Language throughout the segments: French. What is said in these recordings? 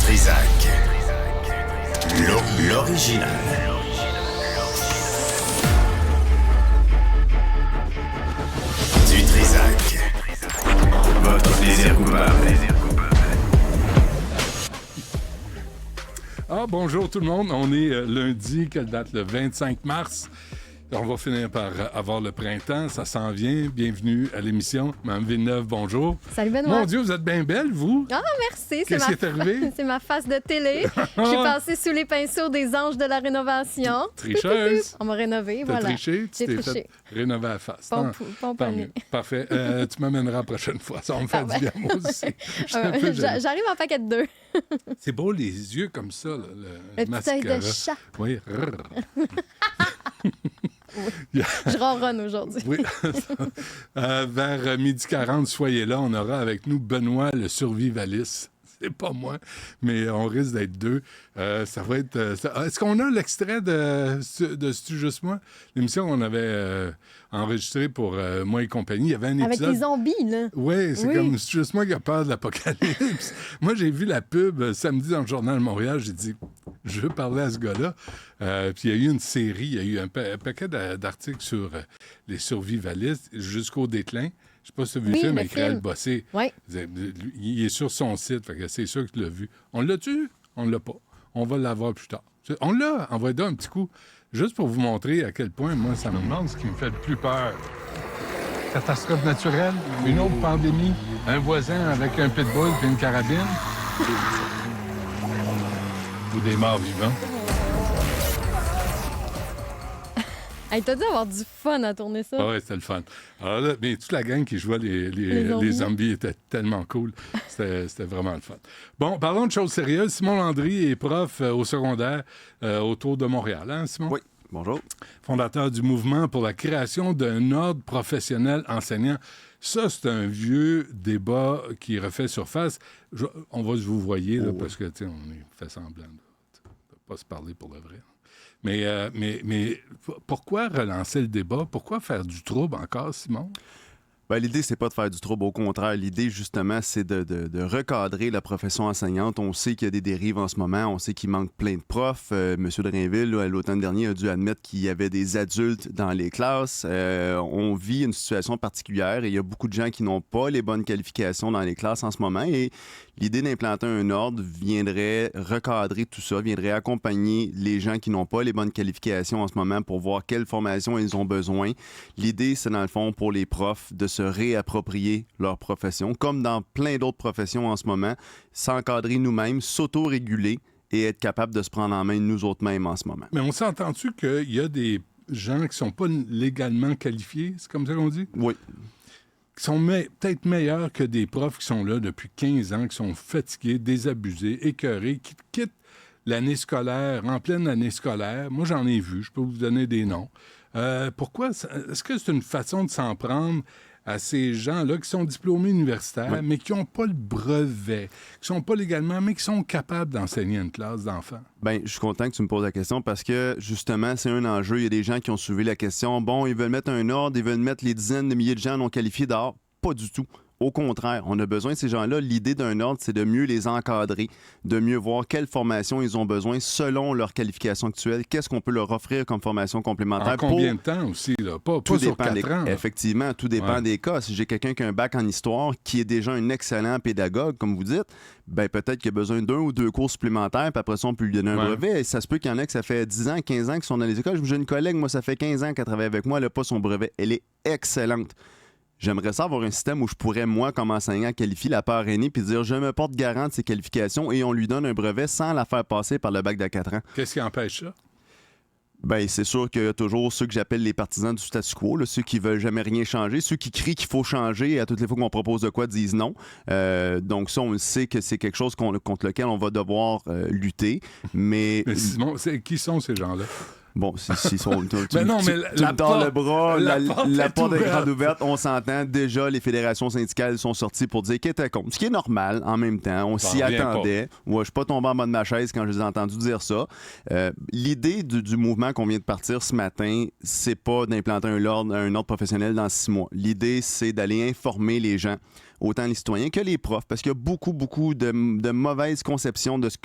Trizac. L'original. Du Trizac. Votre plaisir coupable. Bonjour tout le monde. On est lundi, quelle date? Le 25 mars. On va finir par avoir le printemps. Ça s'en vient. Bienvenue à l'émission. Mme Villeneuve, bonjour. Salut Benoît. Mon Dieu, vous êtes bien belle, vous. Ah, merci. Qu'est-ce qui est arrivé? C'est ma face de télé. Je suis passée sous les pinceaux des anges de la rénovation. Tricheuse. On m'a rénové, T'as voilà. triché? Tu J'ai t'es triché. fait rénover la face. Pomponné. Tant mieux. Parfait. Tu m'amèneras la prochaine fois. Ça va me faire du bien, moi aussi. Je suis un peu jaloux. J'arrive en paquet de deux. C'est beau, les yeux comme ça, là, Le petit œil de chat. Oui. Oui. Je ronronne aujourd'hui. Oui. Vers 12h40, soyez là. On aura avec nous Benoît, le survivaliste. C'est pas moi, mais on risque d'être deux. Ça va être... Est-ce qu'on a l'extrait de C'est-tu juste moi? L'émission qu'on avait enregistrée pour Moi et compagnie. Il y avait un épisode... Avec les zombies, là. Oui, c'est comme C'est juste moi qui a peur de l'apocalypse. Moi, j'ai vu la pub samedi dans le Journal de Montréal. J'ai dit, je veux parler à ce gars-là. Puis il y a eu une série, il y a eu un paquet d'articles sur les survivalistes jusqu'au déclin. Je ne sais pas si tu as vu le film avec Réal Bossé. Oui. Il est sur son site, fait que c'est sûr que tu l'as vu. On l'a-tu? On ne l'a pas. On va l'avoir plus tard. On l'a, envoyé un petit coup, juste pour vous montrer à quel point, moi, ça me demande ce qui me fait le plus peur. Catastrophe naturelle, une autre pandémie, un voisin avec un pitbull et une carabine, ou des morts vivants. Hey, t'as dû avoir du fun à tourner ça. Ah ouais, c'était le fun. Alors là, mais toute la gang qui jouait les zombies était tellement cool. C'était vraiment le fun. Bon, parlons de choses sérieuses. Simon Landry est prof au secondaire autour de Montréal. Hein, Simon? Oui, bonjour. Fondateur du mouvement pour la création d'un ordre professionnel enseignant. Ça, c'est un vieux débat qui refait surface. On va se vous voyer, là, parce que, tu sais, on fait semblant de ne pas se parler pour le vrai. Mais pourquoi relancer le débat? Pourquoi faire du trouble encore, Simon? Ben, l'idée, c'est pas de faire du trouble. Au contraire, l'idée, justement, c'est de recadrer la profession enseignante. On sait qu'il y a des dérives en ce moment. On sait qu'il manque plein de profs. Monsieur Drainville, là, l'automne dernier, a dû admettre qu'il y avait des adultes dans les classes. On vit une situation particulière et il y a beaucoup de gens qui n'ont pas les bonnes qualifications dans les classes en ce moment. Et l'idée d'implanter un ordre viendrait recadrer tout ça, viendrait accompagner les gens qui n'ont pas les bonnes qualifications en ce moment pour voir quelle formation ils ont besoin. L'idée, c'est dans le fond pour les profs de se réapproprier leur profession, comme dans plein d'autres professions en ce moment, s'encadrer nous-mêmes, s'auto-réguler et être capable de se prendre en main nous autres mêmes en ce moment. Mais on s'entend-tu qu'il y a des gens qui ne sont pas légalement qualifiés, c'est comme ça qu'on dit? Oui. Qui sont peut-être meilleurs que des profs qui sont là depuis 15 ans, qui sont fatigués, désabusés, écœurés, qui quittent l'année scolaire, en pleine année scolaire. Moi, j'en ai vu, je peux vous donner des noms. Pourquoi? Est-ce que c'est une façon de s'en prendre à ces gens-là qui sont diplômés universitaires, oui, mais qui n'ont pas le brevet, qui ne sont pas légalement, mais qui sont capables d'enseigner une classe d'enfants? Bien, je suis content que tu me poses la question parce que, justement, c'est un enjeu. Il y a des gens qui ont soulevé la question. Bon, ils veulent mettre un ordre, ils veulent mettre les dizaines de milliers de gens non qualifiés dehors. Pas du tout. Au contraire, on a besoin de ces gens-là. L'idée d'un ordre, c'est de mieux les encadrer, de mieux voir quelle formation ils ont besoin selon leur qualification actuelle. Qu'est-ce qu'on peut leur offrir comme formation complémentaire? En combien de temps aussi? Là? Pas sur 4 ans. Effectivement, tout dépend des cas. Si j'ai quelqu'un qui a un bac en histoire, qui est déjà un excellent pédagogue, comme vous dites, ben peut-être qu'il a besoin d'un ou deux cours supplémentaires, puis après ça, on peut lui donner un brevet. Et ça se peut qu'il y en a que ça fait 10 ans, 15 ans qu'ils sont dans les écoles. J'ai une collègue, moi, ça fait 15 ans qu'elle travaille avec moi, elle n'a pas son brevet. Elle est excellente. J'aimerais ça avoir un système où je pourrais, moi, comme enseignant, qualifier la parrainée puis dire je me porte garant de ses qualifications et on lui donne un brevet sans la faire passer par le bac de 4 ans. Qu'est-ce qui empêche ça? Bien, c'est sûr qu'il y a toujours ceux que j'appelle les partisans du statu quo, là, ceux qui veulent jamais rien changer, ceux qui crient qu'il faut changer et à toutes les fois qu'on propose de quoi disent non. Donc ça, on sait que c'est quelque chose contre lequel on va devoir lutter. Mais Simon, qui sont ces gens-là? Bon, s'ils sont... tu non, mais me tords le bras, la porte est grande ouverte, on s'entend. Déjà, les fédérations syndicales sont sorties pour dire qu'ils étaient contre. Ce qui est normal, en même temps. On s'y attendait. Moi, je suis pas tombé en bas de ma chaise quand je les ai entendus dire ça. L'idée du mouvement qu'on vient de partir ce matin, c'est pas d'implanter un ordre professionnel dans 6 mois. L'idée, c'est d'aller informer les gens, autant les citoyens que les profs, parce qu'il y a beaucoup de mauvaises conceptions de ce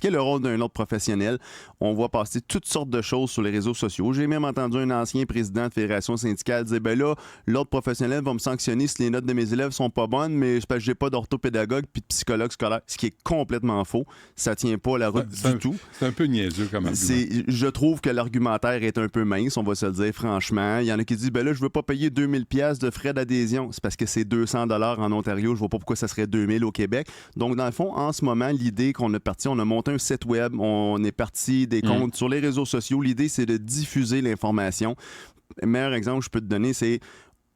qu'est le rôle d'un ordre professionnel. On voit passer toutes sortes de choses sur les réseaux sociaux. J'ai même entendu un ancien président de fédération syndicale dire « Ben là, l'ordre professionnel va me sanctionner si les notes de mes élèves sont pas bonnes, mais c'est parce que j'ai pas d'orthopédagogue puis de psychologue scolaire. » Ce qui est complètement faux. Ça tient pas la route du tout. C'est un peu niaiseux comme argument. Je trouve que l'argumentaire est un peu mince, on va se le dire franchement. Il y en a qui disent « Ben là, je veux pas payer 2000$ de frais d'adhésion. » C'est parce que c'est 200$ en Ontario. Je vois pas pourquoi ça serait 2000 au Québec. Donc, dans le fond, en ce moment, l'idée qu'on a parti, on a monté un site web, on est parti des comptes sur les réseaux sociaux. L'idée, c'est de diffuser l'information. Le meilleur exemple que je peux te donner, c'est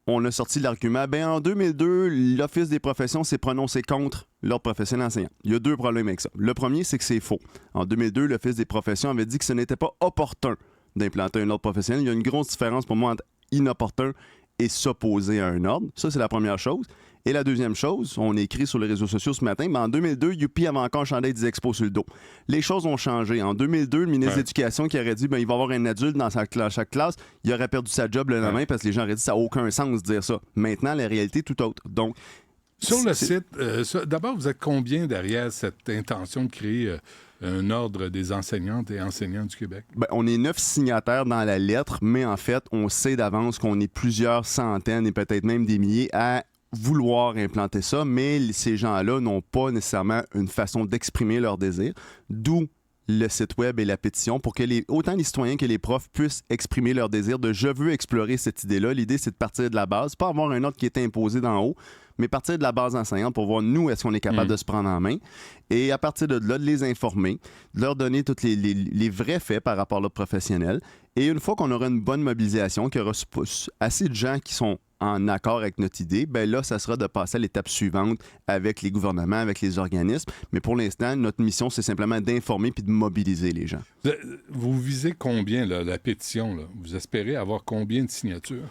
on a sorti l'argument, en 2002, l'Office des professions s'est prononcé contre l'ordre professionnel enseignant. Il y a 2 problèmes avec ça. Le premier, c'est que c'est faux. En 2002, l'Office des professions avait dit que ce n'était pas opportun d'implanter un ordre professionnel. Il y a une grosse différence pour moi entre inopportun et s'opposer à un ordre. Ça, c'est la première chose. Et la deuxième chose, on a écrit sur les réseaux sociaux ce matin, mais en 2002, UP avait encore un chandail des expos sur le dos. Les choses ont changé. En 2002, le ministre de l'Éducation qui aurait dit il va y avoir un adulte dans chaque classe, il aurait perdu sa job le lendemain parce que les gens auraient dit ça n'a aucun sens de dire ça. Maintenant, la réalité est tout autre. Donc, sur le site, d'abord, vous êtes combien derrière cette intention de créer un ordre des enseignantes et enseignants du Québec? On est 9 signataires dans la lettre, mais en fait, on sait d'avance qu'on est plusieurs centaines et peut-être même des milliers à vouloir implanter ça, mais ces gens-là n'ont pas nécessairement une façon d'exprimer leur désir, d'où le site web et la pétition pour que autant les citoyens que les profs puissent exprimer leur désir de « je veux explorer cette idée-là ». L'idée, c'est de partir de la base, pas avoir un ordre qui est imposé d'en haut, mais partir de la base enseignante pour voir, nous, est-ce qu'on est capable de se prendre en main. Et à partir de là, de les informer, de leur donner tous les vrais faits par rapport à l'ordre professionnel. Et une fois qu'on aura une bonne mobilisation, qu'il y aura assez de gens qui sont en accord avec notre idée, là, ça sera de passer à l'étape suivante avec les gouvernements, avec les organismes. Mais pour l'instant, notre mission, c'est simplement d'informer puis de mobiliser les gens. Vous visez combien, là, la pétition? Là? Vous espérez avoir combien de signatures?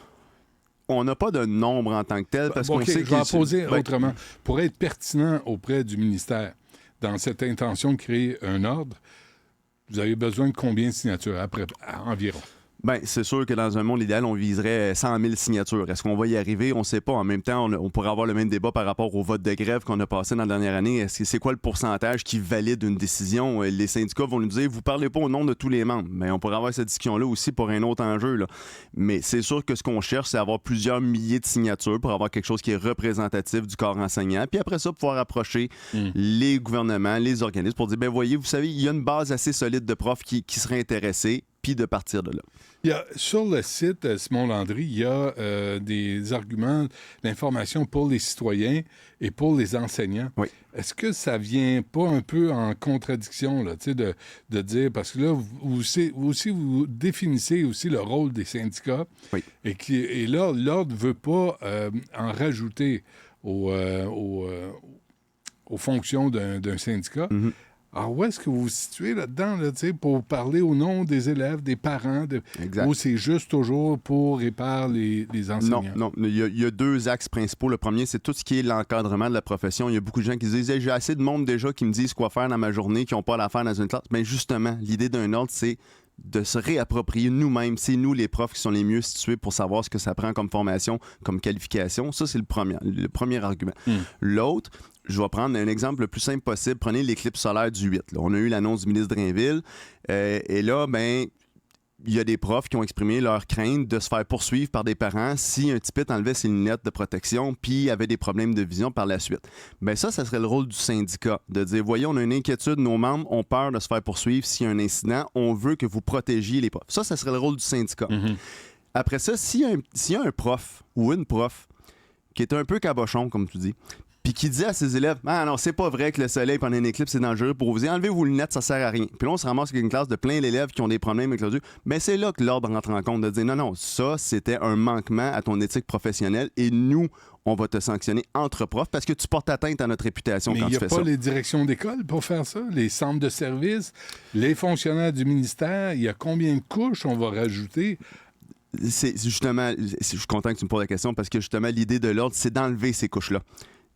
On n'a pas de nombre en tant que tel parce qu'on sait je vais en poser autrement. Pour être pertinent auprès du ministère, dans cette intention de créer un ordre, vous avez besoin de combien de signatures environ? C'est sûr que dans un monde idéal, on viserait 100 000 signatures. Est-ce qu'on va y arriver? On ne sait pas. En même temps, on pourrait avoir le même débat par rapport au vote de grève qu'on a passé dans la dernière année. C'est quoi le pourcentage qui valide une décision? Les syndicats vont nous dire, vous ne parlez pas au nom de tous les membres. Mais on pourrait avoir cette discussion-là aussi pour un autre enjeu. Là. Mais c'est sûr que ce qu'on cherche, c'est avoir plusieurs milliers de signatures pour avoir quelque chose qui est représentatif du corps enseignant. Puis après ça, pouvoir approcher les gouvernements, les organismes pour dire, voyez, vous savez, il y a une base assez solide de profs qui seraient intéressés, puis de partir de là. Sur le site Simon Landry, il y a des arguments d'information pour les citoyens et pour les enseignants. Oui. Est-ce que ça vient pas un peu en contradiction là, de dire, parce que là, vous définissez aussi le rôle des syndicats, oui. et là, l'Ordre ne veut pas en rajouter aux fonctions d'un syndicat. Mm-hmm. Alors, où est-ce que vous vous situez là-dedans, pour parler au nom des élèves, des parents, ou c'est juste toujours pour et par les enseignants? Non. Il y a 2 axes principaux. Le premier, c'est tout ce qui est l'encadrement de la profession. Il y a beaucoup de gens qui disent « J'ai assez de monde déjà qui me disent quoi faire dans ma journée, qui n'ont pas l'affaire dans une classe. » Bien, justement, l'idée d'un ordre, c'est de se réapproprier nous-mêmes. C'est nous, les profs, qui sont les mieux situés pour savoir ce que ça prend comme formation, comme qualification. Ça, c'est le premier argument. L'autre, je vais prendre un exemple le plus simple possible. Prenez l'éclipse solaire du 8. Là. On a eu l'annonce du ministre Drainville. Et là, il y a des profs qui ont exprimé leur crainte de se faire poursuivre par des parents si un petit pit enlevait ses lunettes de protection puis avait des problèmes de vision par la suite. Ça serait le rôle du syndicat, de dire, voyez, on a une inquiétude, nos membres ont peur de se faire poursuivre s'il y a un incident, on veut que vous protégiez les profs. Ça serait le rôle du syndicat. Mm-hmm. Après ça, s'il y a un prof ou une prof qui est un peu cabochon, comme tu dis, puis qui dit à ses élèves « Ah non, c'est pas vrai que le soleil pendant une éclipse, c'est dangereux pour vous. Enlevez vos lunettes, ça sert à rien. » Puis là, on se ramasse avec une classe de plein d'élèves qui ont des problèmes avec leurs yeux. Mais c'est là que l'ordre rentre en compte, de dire « Non, ça, c'était un manquement à ton éthique professionnelle et nous, on va te sanctionner entre profs parce que tu portes atteinte à notre réputation quand tu fais ça. » Mais il n'y a pas les directions d'école pour faire ça? Les centres de services, les fonctionnaires du ministère, il y a combien de couches on va rajouter? C'est justement, je suis content que tu me poses la question parce que justement, l'idée de l'ordre, c'est d'enlever ces couches-là.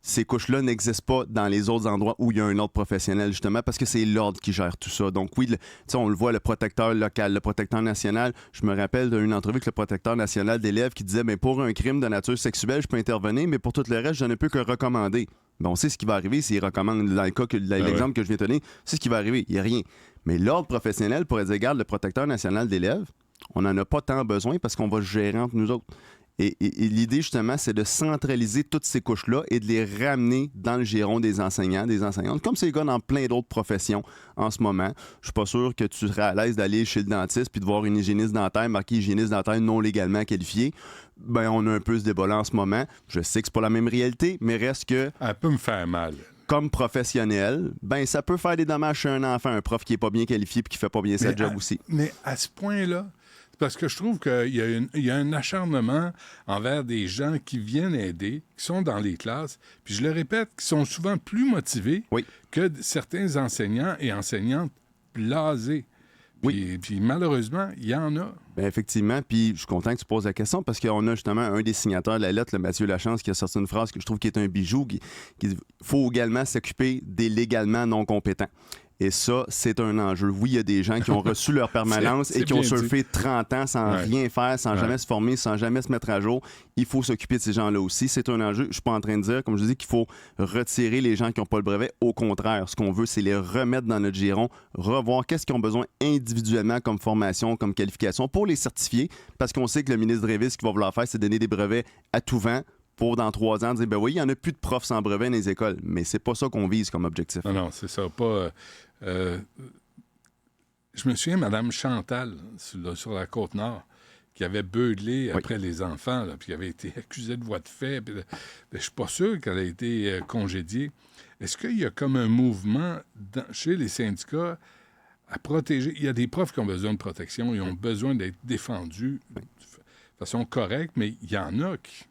Ces couches-là n'existent pas dans les autres endroits où il y a un ordre professionnel, justement, parce que c'est l'ordre qui gère tout ça. Donc oui, on le voit, le protecteur local, le protecteur national. Je me rappelle d'une entrevue avec le protecteur national d'élèves qui disait, pour un crime de nature sexuelle, je peux intervenir, mais pour tout le reste, je ne peux que recommander. On sait ce qui va arriver s'il recommande. Dans le cas l'exemple que je viens de donner, c'est ce qui va arriver. Il n'y a rien. Mais l'ordre professionnel pourrait dire, regarde, le protecteur national d'élèves, on n'en a pas tant besoin parce qu'on va gérer entre nous autres. Et l'idée, justement, c'est de centraliser toutes ces couches-là et de les ramener dans le giron des enseignants, des enseignantes, comme c'est le cas dans plein d'autres professions en ce moment. Je suis pas sûr que tu serais à l'aise d'aller chez le dentiste puis de voir une hygiéniste dentaire marquée hygiéniste dentaire non légalement qualifiée. On a un peu ce débat-là en ce moment. Je sais que c'est pas la même réalité, mais reste que... Elle peut me faire mal. Comme professionnel, ça peut faire des dommages chez un enfant, un prof qui est pas bien qualifié puis qui fait pas bien sa job aussi. Mais à ce point-là, parce que je trouve qu'il y a un acharnement envers des gens qui viennent aider, qui sont dans les classes, puis je le répète, qui sont souvent plus motivés que certains enseignants et enseignantes blasés. Puis malheureusement, il y en a. Effectivement, puis je suis content que tu poses la question parce qu'on a justement un des signataires de la lettre, le Mathieu Lachance, qui a sorti une phrase que je trouve qui est un bijou, qui dit « Faut également s'occuper des légalement non compétents ». Et ça, c'est un enjeu. Oui, il y a des gens qui ont reçu leur permanence et qui ont surfé 30 ans sans rien faire, sans jamais se former, sans jamais se mettre à jour. Il faut s'occuper de ces gens-là aussi. C'est un enjeu. Je ne suis pas en train de dire, comme je dis, qu'il faut retirer les gens qui n'ont pas le brevet. Au contraire, ce qu'on veut, c'est les remettre dans notre giron, revoir qu'est-ce qu'ils ont besoin individuellement comme formation, comme qualification pour les certifier, parce qu'on sait que le ministre Drévis, ce qu'il va vouloir faire, c'est donner des brevets à tout vent pour dans 3 ans dire, oui, il n'y en a plus de profs sans brevet dans les écoles. Mais c'est pas ça qu'on vise comme objectif. Non, c'est ça. Pas... je me souviens, Mme Chantal, sur la Côte-Nord, qui avait beuglé après les enfants, là, puis qui avait été accusée de voies de fait. Je ne suis pas sûr qu'elle a été congédiée. Est-ce qu'il y a comme un mouvement chez les syndicats à protéger? Il y a des profs qui ont besoin de protection, ils ont besoin d'être défendus de façon correcte, mais il y en a qui...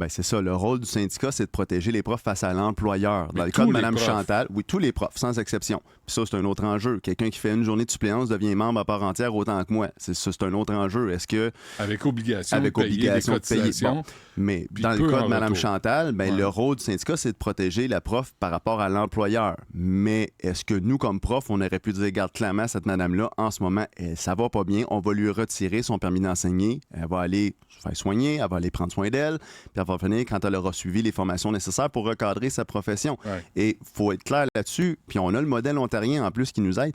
C'est ça. Le rôle du syndicat, c'est de protéger les profs face à l'employeur. Dans le cas de Mme Chantal, oui, tous les profs, sans exception. Puis ça, c'est un autre enjeu. Quelqu'un qui fait une journée de suppléance devient membre à part entière autant que moi. C'est un autre enjeu. Est-ce que... Avec obligation de payer des cotisations. Bon. Mais dans le cas de Mme Chantal, le rôle du syndicat, c'est de protéger la prof par rapport à l'employeur. Mais est-ce que nous, comme prof, on aurait pu dire, regarde, clairement, cette madame-là, en ce moment, ça va pas bien, on va lui retirer son permis d'enseigner, elle va aller se faire soigner, elle va aller prendre soin d'elle, puis elle va revenir quand elle aura suivi les formations nécessaires pour recadrer sa profession. Ouais. Et il faut être clair là-dessus, puis on a le modèle ontarien en plus qui nous aide.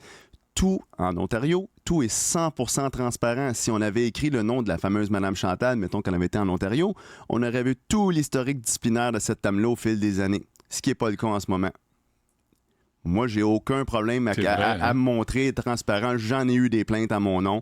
Tout en Ontario, tout est 100% transparent. Si on avait écrit le nom de la fameuse Madame Chantal, mettons qu'elle avait été en Ontario, on aurait vu tout l'historique disciplinaire de cette dame-là au fil des années, ce qui n'est pas le cas en ce moment. Moi, j'ai aucun problème à me montrer transparent. J'en ai eu des plaintes à mon nom.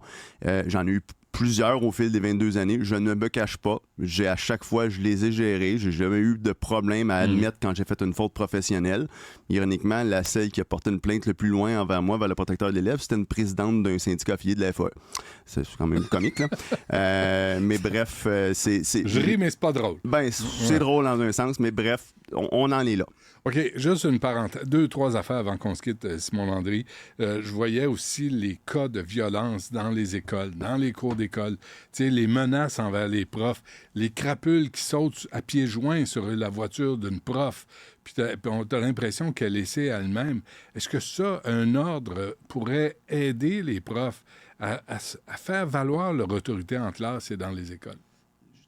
J'en ai eu plusieurs au fil des 22 années. Je ne me cache pas. À chaque fois, je les ai gérés. J'ai jamais eu de problème à admettre quand j'ai fait une faute professionnelle. Ironiquement, celle qui a porté une plainte le plus loin envers moi, vers le protecteur de l'élève, c'était une présidente d'un syndicat affilié de la FAE. C'est quand même comique, là. Mais bref, c'est... Je ris, mais c'est pas drôle. C'est drôle dans un sens, mais bref, on en est là. OK, juste une parenthèse. 2-3 affaires avant qu'on se quitte, Simon Landry. Je voyais aussi les cas de violence dans les écoles, dans les cours d'école. Tu sais, les menaces envers les profs, les crapules qui sautent à pieds joints sur la voiture d'une prof, puis t'as l'impression qu'elle est laissée à elle-même. Est-ce que ça, un ordre, pourrait aider les profs à faire valoir leur autorité en classe et dans les écoles?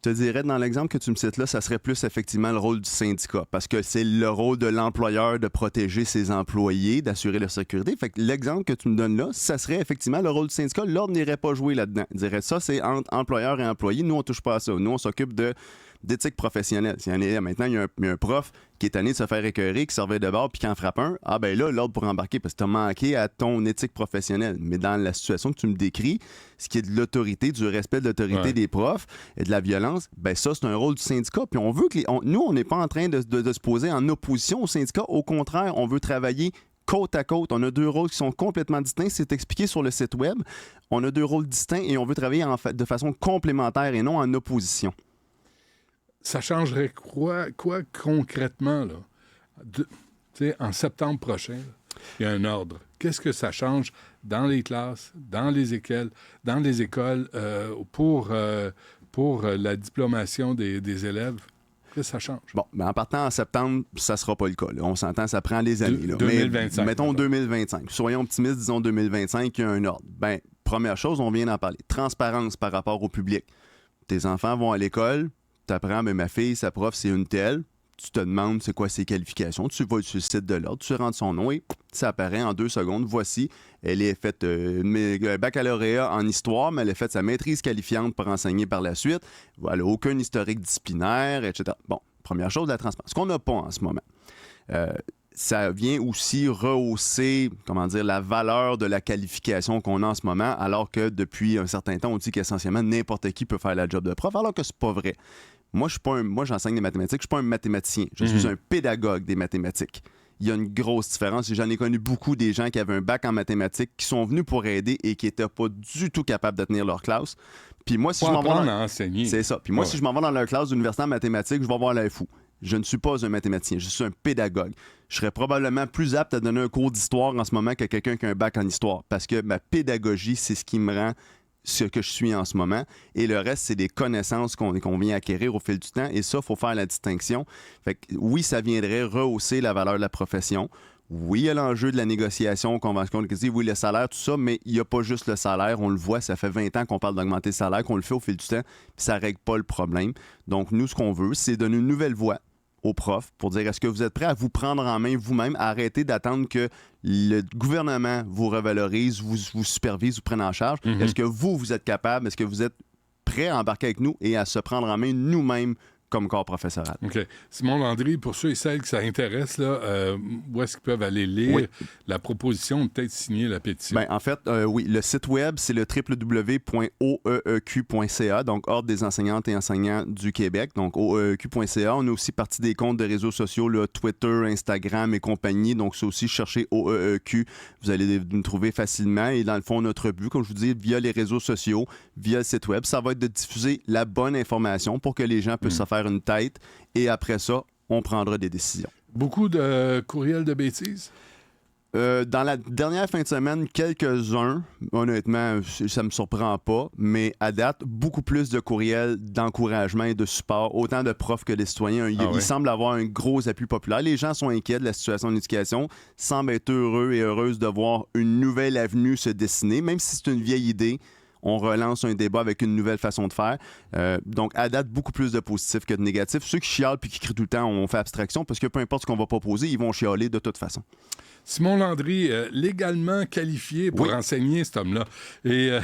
Je te dirais, dans l'exemple que tu me cites là, ça serait plus effectivement le rôle du syndicat, parce que c'est le rôle de l'employeur de protéger ses employés, d'assurer leur sécurité. Fait que l'exemple que tu me donnes là, ça serait effectivement le rôle du syndicat. L'ordre n'irait pas jouer là-dedans. Il dirait ça, c'est entre employeur et employé. Nous, on touche pas à ça. Nous, on s'occupe de d'éthique professionnelle. Maintenant, il y a un prof qui est tanné de se faire écœurer, qui servait de bord, puis qui en frappe un, ben là, l'ordre pour embarquer, parce que tu as manqué à ton éthique professionnelle. Mais dans la situation que tu me décris, ce qui est de l'autorité, du respect de l'autorité des profs et de la violence, ben ça, c'est un rôle du syndicat. Puis on veut que nous, on n'est pas en train de se poser en opposition au syndicat. Au contraire, on veut travailler côte à côte. On a 2 rôles qui sont complètement distincts. C'est expliqué sur le site web. On a 2 rôles distincts et on veut travailler de façon complémentaire et non en opposition. Ça changerait quoi concrètement, là? En septembre prochain, il y a un ordre. Qu'est-ce que ça change dans les classes, dans les écoles, pour la diplomation des élèves? Qu'est-ce que ça change? Bon, en partant en septembre, ça ne sera pas le cas. Là. On s'entend, ça prend des années. 2025. Mais, mettons 2025. Soyons optimistes, disons 2025, il y a un ordre. Première chose, on vient d'en parler. Transparence par rapport au public. Tes enfants vont à l'école, tu apprends, ma fille, sa prof, c'est une telle. Tu te demandes c'est quoi ses qualifications. Tu vas sur le site de l'ordre, tu rentres son nom et ça apparaît en 2 secondes. Voici, elle est faite baccalauréat en histoire, mais elle a fait sa maîtrise qualifiante pour enseigner par la suite. Elle n'a aucun historique disciplinaire, etc. Bon, première chose, la transparence. Ce qu'on n'a pas en ce moment. Ça vient aussi rehausser, la valeur de la qualification qu'on a en ce moment, alors que depuis un certain temps, on dit qu'essentiellement, n'importe qui peut faire la job de prof, alors que c'est pas vrai. Moi, j'enseigne des mathématiques, je suis pas un mathématicien. Je suis un pédagogue des mathématiques. Il y a une grosse différence. J'en ai connu beaucoup des gens qui avaient un bac en mathématiques, qui sont venus pour aider et qui n'étaient pas du tout capables de tenir leur classe. Puis moi, si je m'en vais enseigner. C'est ça. Puis moi, si je m'en vais dans leur classe d'université en mathématiques, je vais avoir l'air fou. Je ne suis pas un mathématicien, je suis un pédagogue. Je serais probablement plus apte à donner un cours d'histoire en ce moment que quelqu'un qui a un bac en histoire, parce que ma pédagogie, c'est ce qui me rend ce que je suis en ce moment. Et le reste, c'est des connaissances qu'on vient acquérir au fil du temps. Et ça, il faut faire la distinction. Fait que, oui, ça viendrait rehausser la valeur de la profession. Oui, il y a l'enjeu de la négociation, convention, oui, le salaire, tout ça, mais il n'y a pas juste le salaire. On le voit, ça fait 20 ans qu'on parle d'augmenter le salaire, qu'on le fait au fil du temps, puis ça ne règle pas le problème. Donc, nous, ce qu'on veut, c'est donner une nouvelle voie aux profs pour dire est-ce que vous êtes prêts à vous prendre en main vous-même, à arrêter d'attendre que le gouvernement vous revalorise, vous supervise, vous prenne en charge. Est-ce que vous êtes capable, est-ce que vous êtes prêts à embarquer avec nous et à se prendre en main nous-mêmes comme corps professoral? OK. Simon Landry, pour ceux et celles que ça intéresse, là, où est-ce qu'ils peuvent aller lire la proposition, peut-être signer la pétition? En fait, oui, le site web, c'est le www.oeeq.ca, donc Ordre des enseignantes et enseignants du Québec, donc oeeq.ca. On a aussi partie des comptes de réseaux sociaux, là, Twitter, Instagram et compagnie, donc c'est aussi chercher OEEQ, vous allez nous trouver facilement. Et dans le fond, notre but, comme je vous dis, via les réseaux sociaux, via le site web, ça va être de diffuser la bonne information pour que les gens puissent se faire une tête et après ça, on prendra des décisions. Beaucoup de courriels de bêtises? Dans la dernière fin de semaine, quelques-uns, honnêtement, ça me surprend pas, mais à date, beaucoup plus de courriels d'encouragement et de support, autant de profs que des citoyens. Il semble avoir un gros appui populaire. Les gens sont inquiets de la situation de l'éducation, semblent être heureux et heureuses de voir une nouvelle avenue se dessiner, même si c'est une vieille idée. On relance un débat avec une nouvelle façon de faire. Donc, à date, beaucoup plus de positifs que de négatifs. Ceux qui chialent puis qui crient tout le temps, on fait abstraction parce que peu importe ce qu'on va proposer, ils vont chialer de toute façon. Simon Landry, légalement qualifié pour enseigner cet homme-là, et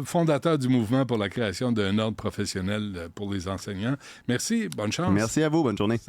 fondateur du mouvement pour la création d'un ordre professionnel pour les enseignants. Merci, bonne chance. Merci à vous, bonne journée. Salut.